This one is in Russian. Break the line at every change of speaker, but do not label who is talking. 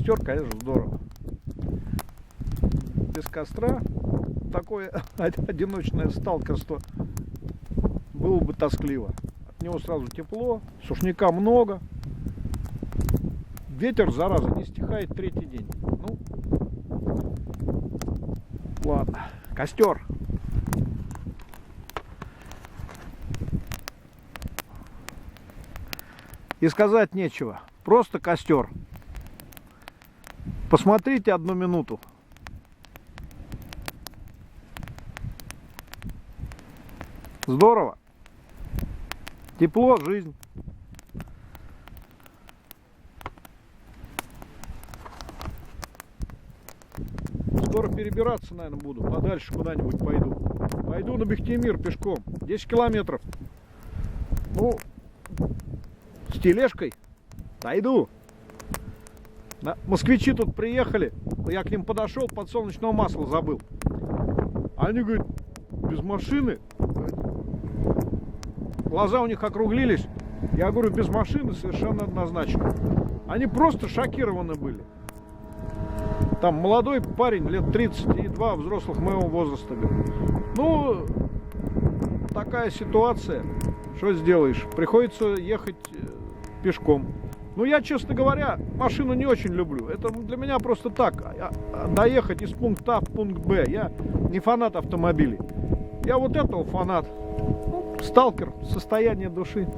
костер, конечно, здорово. Без костра такое одиночное сталкерство было бы тоскливо. От него сразу тепло, сушняка много. Ветер, зараза, не стихает третий день. Ну, ладно. Костер. И сказать нечего. Просто костер. Посмотрите 1 минуту. Здорово. Тепло, жизнь. Скоро перебираться, наверное, буду. Подальше куда-нибудь пойду. Пойду на Бехтемир пешком. 10 километров. Ну, с тележкой дойду. Да, москвичи тут приехали. Я к ним подошел, подсолнечного масла забыл. Они говорят, без машины. Глаза у них округлились. Я говорю, без машины совершенно однозначно. Они просто шокированы были. Там молодой парень, лет 30, и 2 взрослых моего возраста. Ну, такая ситуация. Что сделаешь? Приходится ехать пешком. Ну, я, честно говоря, машину не очень люблю. Это для меня просто так. Доехать из пункта А в пункт Б. Я не фанат автомобилей. Я вот этого фанат. Ну, сталкер, состояние души.